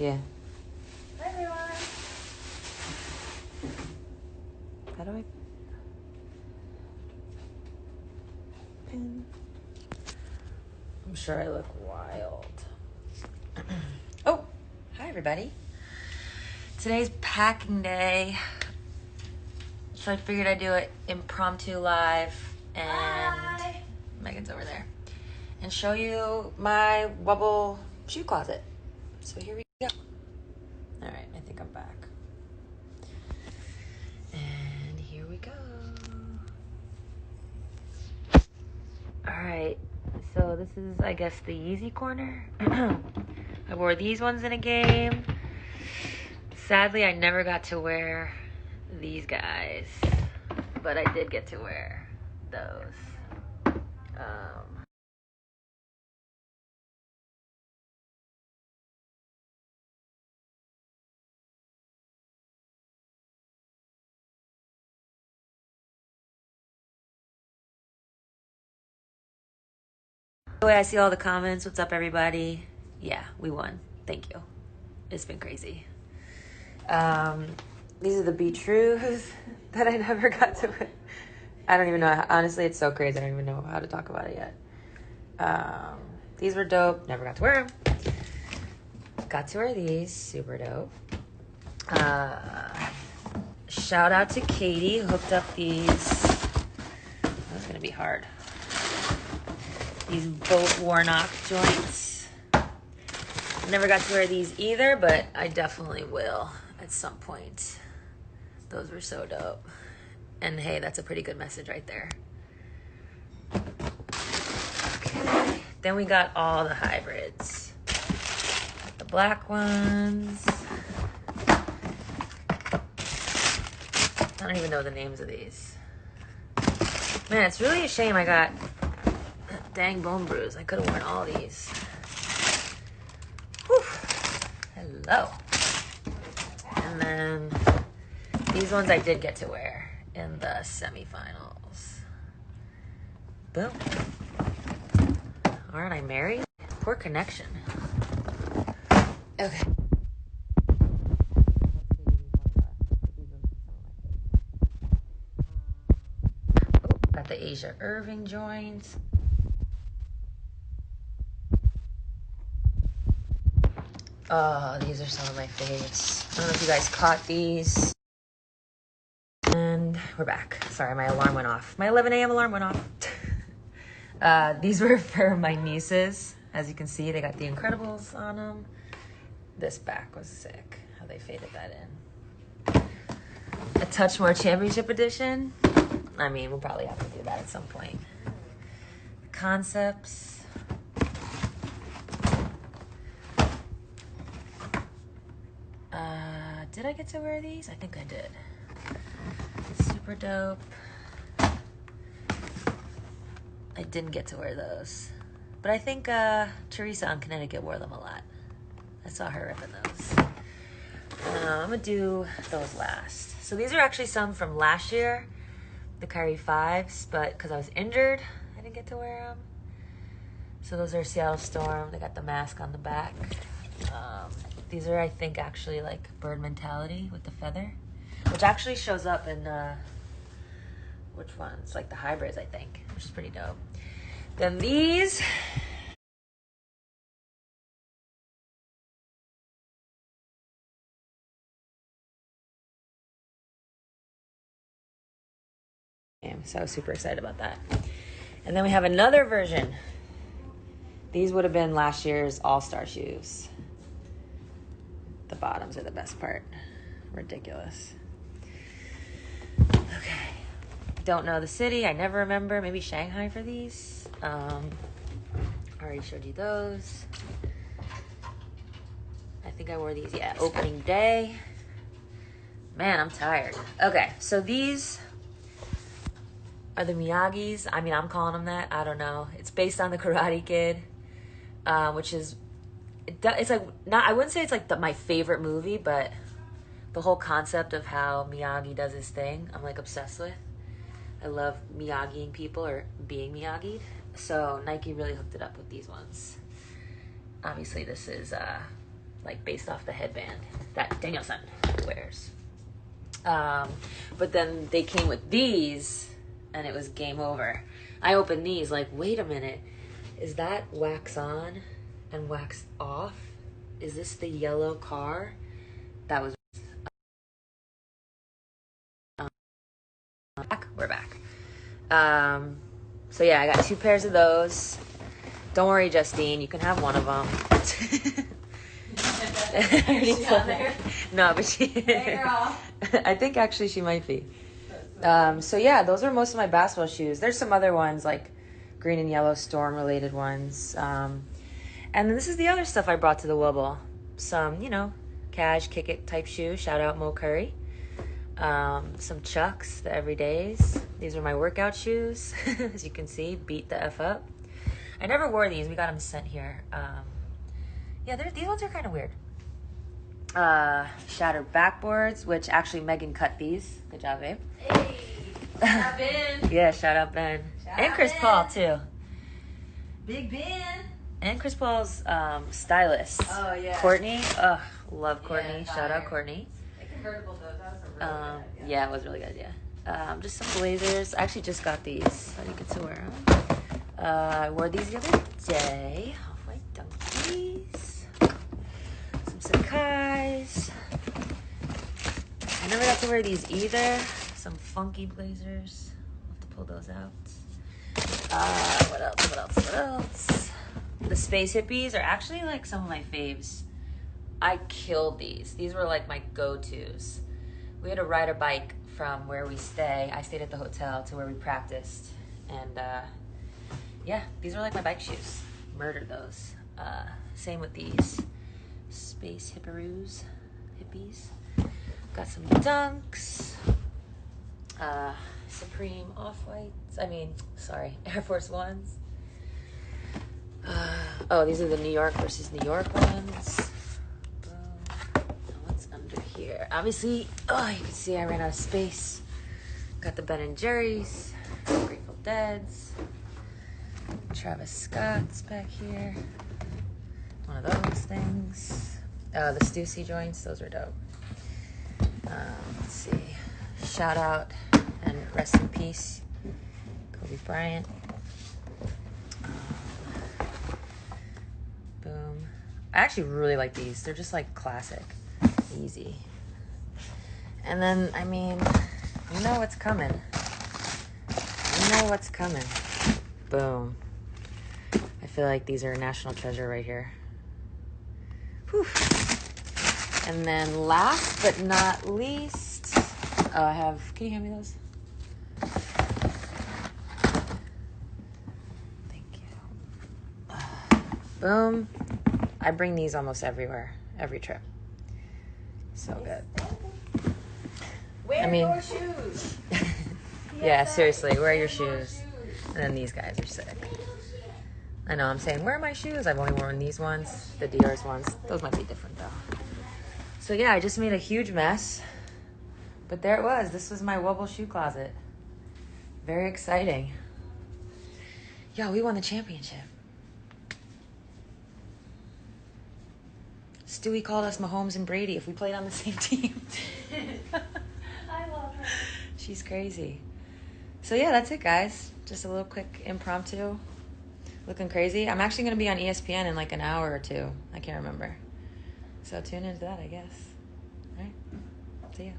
Yeah. Hi, everyone. How do I pin? I'm sure I look wild. Oh, hi everybody. Today's packing day. So I figured I'd do an impromptu live and Hi. Megan's over there. And show you my Wubble shoe closet. So here we go. All right, I think I'm back. And here we go. All right, so this is, I guess, the Yeezy corner. I wore these ones in a game. Sadly, I never got to wear these guys, but I did get to wear those. The way I see all the comments, what's up everybody? Yeah, we won. Thank you. It's been crazy. These are the Be Trues that I never got to wear. I don't even know. Honestly, it's so crazy. I don't even know how to talk about it yet. These were dope. Never got to wear them. Got to wear these. Super dope. Shout out to Katie who hooked up these. That's going to be hard. These boat Warnock joints. Never got to wear these either, but I definitely will at some point. Those were so dope. And hey, that's a pretty good message right there. Okay. Then we got all the hybrids. Got the black ones. I don't even know the names of these. Man, it's really a shame I got that dang bone bruise. I could have worn all these. Whew. Hello. And then these ones I did get to wear in the semifinals. Boom. Aren't I married? Poor connection. Okay. Got the Asia Irving joints. Oh, these are some of my faves. I don't know if you guys caught these. And we're back. Sorry, my alarm went off. My 11 a.m. alarm went off. These were for my nieces. As you can see, they got the Incredibles on them. This back was sick, how they faded that in. A touch more championship edition. I mean, we'll probably have to do that at some point. Concepts. Did I get to wear these? I think I did. Super dope. I didn't get to wear those. But I think Teresa on Connecticut wore them a lot. I saw her ripping those. I'm gonna do those last. So these are actually some from last year, the Kyrie 5s, but because I was injured, I didn't get to wear them. So those are Seattle Storm. They got the mask on the back. These are, I think, actually like Bird Mentality with the feather, which actually shows up in, which ones? Like the hybrids, I think, which is pretty dope. Then these. So I was super excited about that. And then we have another version. These would have been last year's All-Star shoes. The bottoms are the best part. Ridiculous. Okay. Don't know the city. I never remember. Maybe Shanghai for these. Already showed you those. I think I wore these, yeah, opening day. Man, I'm tired. Okay, so these are the Miyagi's. I mean, I'm calling them that. I don't know. It's based on the Karate Kid, which is, it's like, not, I wouldn't say it's like my favorite movie, but the whole concept of how Miyagi does his thing, I'm like obsessed with. I love Miyagiing people or being Miyagi'd. So Nike really hooked it up with these ones. Obviously this is like based off the headband that Danielson wears. But then they came with these, and it was game over. I opened these like, wait a minute, is that wax on and wax off? Is this the yellow car? That was back. We're back. So yeah, I got 2 pairs of those. Don't worry, Justine, you can have one of them. I already told her. No, but she. Hey, girl. I think actually she might be. So yeah, those are most of my basketball shoes. There's some other ones like green and yellow storm related ones. And then this is the other stuff I brought to the Wubble. Some, cash kick it type shoe. Shout out Mo Curry. Some Chucks, the everydays. These are my workout shoes. As you can see, beat the F up. I never wore these. We got them sent here. Yeah, these ones are kind of weird. Shattered backboards, which actually Megan cut these. Good job, babe. Hey, shout out Ben. Yeah, shout out Ben. Shout And out Chris Ben. Paul, too. Big Ben. And Chris Paul's stylist. Oh, yeah. Courtney. Ugh, love Courtney. Yeah, Shout out fire. Courtney. The convertible though, that was a really good idea. Yeah, it was really good, yeah. Just some blazers. I actually just got these. I didn't get to wear them. I wore these the other day. Off-white Dunkies. Some Sakai's. I never got to wear these either. Some funky blazers. I'll have to pull those out. What else? The Space Hippies are actually like some of my faves. I killed these. These were like my go-tos. We had to ride a bike from where we stay. I stayed at the hotel to where we practiced. And yeah, these were like my bike shoes. Murdered those. Same with these Space Hippies. Got some Dunks. Supreme Off-Whites. Air Force Ones. These are the New York versus New York ones. Boom. What's under here? Obviously, you can see I ran out of space. Got the Ben & Jerry's, Grateful Dead's, Travis Scott's back here. One of those things. The Stussy joints, those are dope. Let's see. Shout out and rest in peace, Kobe Bryant. Boom. I actually really like these. They're just like classic. Easy. And then, you know what's coming. Boom. I feel like these are a national treasure right here. Whew. And then last but not least, can you hand me those? Thank you. Boom. I bring these almost everywhere, every trip. So good. Wear your shoes. Yeah, seriously, wear your shoes. And then these guys are sick. I know, I'm saying, where are my shoes? I've only worn these ones, the Dior's ones. Those might be different, though. So, yeah, I just made a huge mess. But there it was. This was my Wubble shoe closet. Very exciting. Yo, we won the championship. Stewie called us Mahomes and Brady if we played on the same team. I love her. She's crazy. So, yeah, that's it, guys. Just a little quick impromptu. Looking crazy. I'm actually going to be on ESPN in like an hour or two. I can't remember. So tune into that, I guess. All right. See ya.